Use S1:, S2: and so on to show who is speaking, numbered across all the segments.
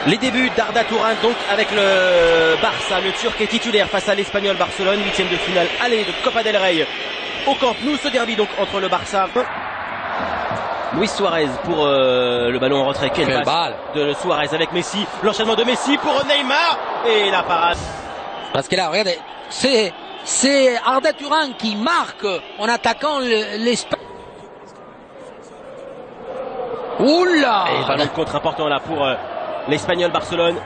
S1: Les débuts d'Arda Turan donc avec le Barça, le Turc est titulaire face à l'Espagnol Barcelone, 8e de finale aller de Copa del Rey au Camp Nou. Ce derby donc entre le Barça. Luis Suarez pour le ballon en retrait. Quelle balle de Suarez avec Messi, l'enchaînement de Messi pour Neymar et la parade.
S2: Parce que là, regardez, c'est Arda Turan qui marque en attaquant l'Espagne. Oula!
S1: Et ballon de contre important là pour l'Espagnol Barcelone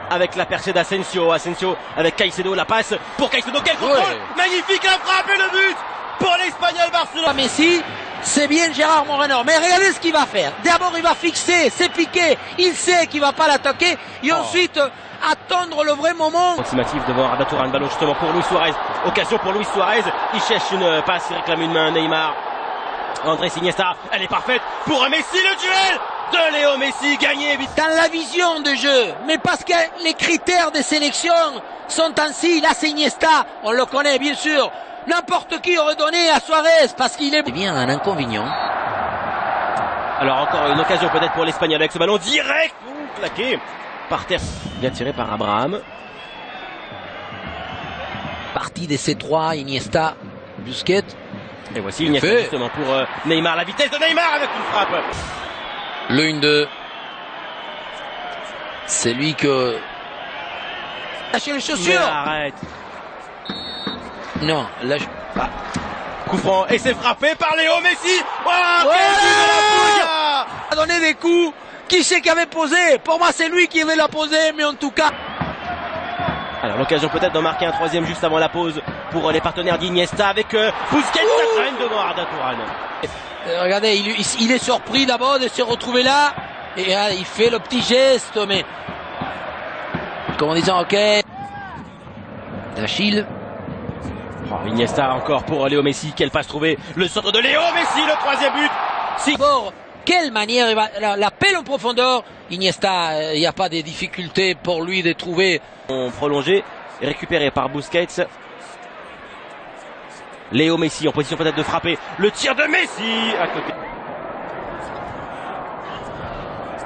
S1: avec la percée d'Asensio. Asensio avec Caicedo, la passe pour Caicedo. Quel contrôle! Magnifique la frappe et le but pour l'Espagnol Barcelone.
S2: Messi, c'est bien Gérard Moreno, mais regardez ce qu'il va faire. D'abord il va fixer, c'est piqué, il sait qu'il va pas l'attaquer et ensuite attendre le vrai moment.
S1: Approximatif devant Arda Turan, ballon justement pour Luis Suarez. Occasion pour Luis Suarez, il cherche une passe, il réclame une main. Neymar, Andrés Iniesta, elle est parfaite pour Messi, le duel de Léo Messi, gagné
S2: dans la vision de jeu, mais parce que les critères de sélection sont ainsi. Là c'est Iniesta, on le connaît bien sûr. N'importe qui aurait donné à Suarez parce qu'il est bien un inconvénient.
S1: Alors encore une occasion peut-être pour l'Espagnol avec ce ballon direct, claqué par terre. Bien tiré par Abraham.
S2: Partie des C3, Iniesta, Busquets.
S1: Et voici Iniesta justement pour Neymar, la vitesse de Neymar avec une frappe.
S2: Le 1-2. C'est lui que... Lâchez les chaussures.
S1: Mais arrête.
S2: Non, là je...
S1: Coup franc et c'est frappé par Léo Messi. Oh, quel but de la Puglia.
S2: Il a donné des coups. Qui c'est qui avait posé? Pour moi c'est lui qui avait la posé, mais en tout cas...
S1: Alors l'occasion peut-être d'en marquer un troisième juste avant la pause pour les partenaires d'Iniesta avec Busquets, ça traîne devant Arda Turan.
S2: Regardez, il est surpris d'abord de se retrouver là. Et il fait le petit geste, mais... Comme en disant, ok. Achille.
S1: Oh, Iniesta encore pour Léo Messi, quelle passe trouvée. Le centre de Léo Messi, le troisième but.
S2: D'abord, quelle manière il va... L'appel en profondeur. Iniesta, il n'y a pas de difficulté pour lui de trouver...
S1: Prolongé, récupéré par Busquets. Léo Messi en position peut-être de frapper. Le tir de Messi à côté.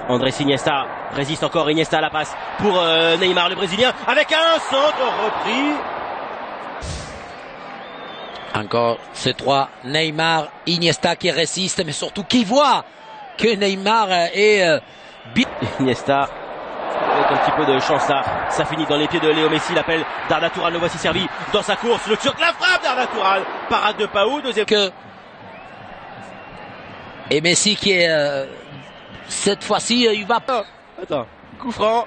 S1: Andrés Iniesta résiste encore. Iniesta à la passe pour Neymar, le Brésilien, avec un centre repris.
S2: Encore ces trois, Neymar, Iniesta qui résiste, mais surtout qui voit que Neymar est...
S1: Iniesta avec un petit peu de chance là, ça finit dans les pieds de Léo Messi. L'appel d'Arda Turan, le voici servi dans sa course. Le Turc, la frappe d'Arda Turan, parade de Pau, deuxième.
S2: Et Messi qui est cette fois-ci, il va pas.
S1: Attends, coup franc.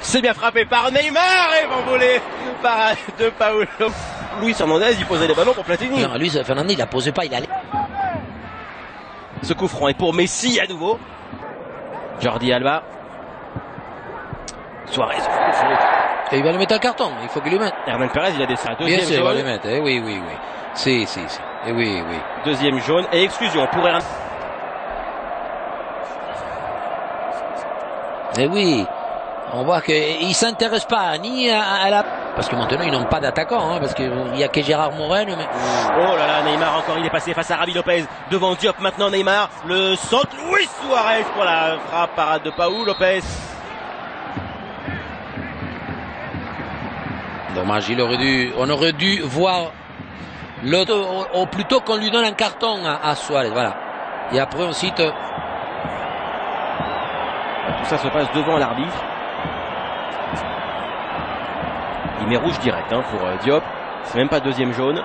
S1: C'est bien frappé par Neymar et envolé parade de Paulo. Luis Fernandez, il posait les ballons pour Platini.
S2: Non, Luis Fernandez, il la posait pas, il allait.
S1: Ce coup franc est pour Messi à nouveau. Jordi Alba. Suarez.
S2: Et il va le mettre un carton, il faut qu'il le mette.
S1: Hernan Perez, il a des deuxième
S2: bien sûr,
S1: jaune.
S2: Il va le mettre, oui. Si. Oui.
S1: Deuxième jaune et exclusion pour Hernan.
S2: Oui, on voit qu'il ne s'intéresse pas ni à la... Parce que maintenant, ils n'ont pas d'attaquant, parce qu'il n'y a que Gérard Moreno. Mais...
S1: Oh là là, Neymar encore, il est passé face à Ravi Lopez. Devant Diop, maintenant Neymar. Le centre, Luis Suarez pour la frappe, parade de Pau Lopez.
S2: Dommage, on aurait dû voir l'autre, ou plutôt qu'on lui donne un carton à Suarez, voilà. Et après ensuite...
S1: Tout ça se passe devant l'arbitre. Il met rouge direct pour Diop. C'est même pas deuxième jaune.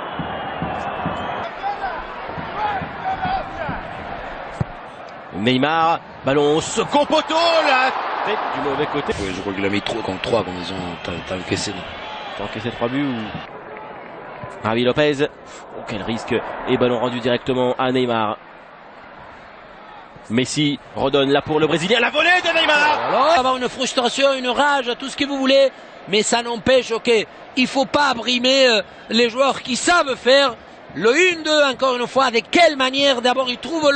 S1: Neymar, ballon second poteau, la tête du mauvais côté.
S2: Oui, je crois qu'il a mis 3 contre 3 comme ils ont encaissé.
S1: T'as encaissé 3 buts ou... Ravi Lopez. Oh, quel risque. Et ballon rendu directement à Neymar. Messi redonne là pour le Brésilien, la volée de Neymar.
S2: Alors, avoir une frustration, une rage, tout ce que vous voulez, mais ça n'empêche, il faut pas brimer les joueurs qui savent faire le 1-2 encore une fois. De quelle manière d'abord ils trouvent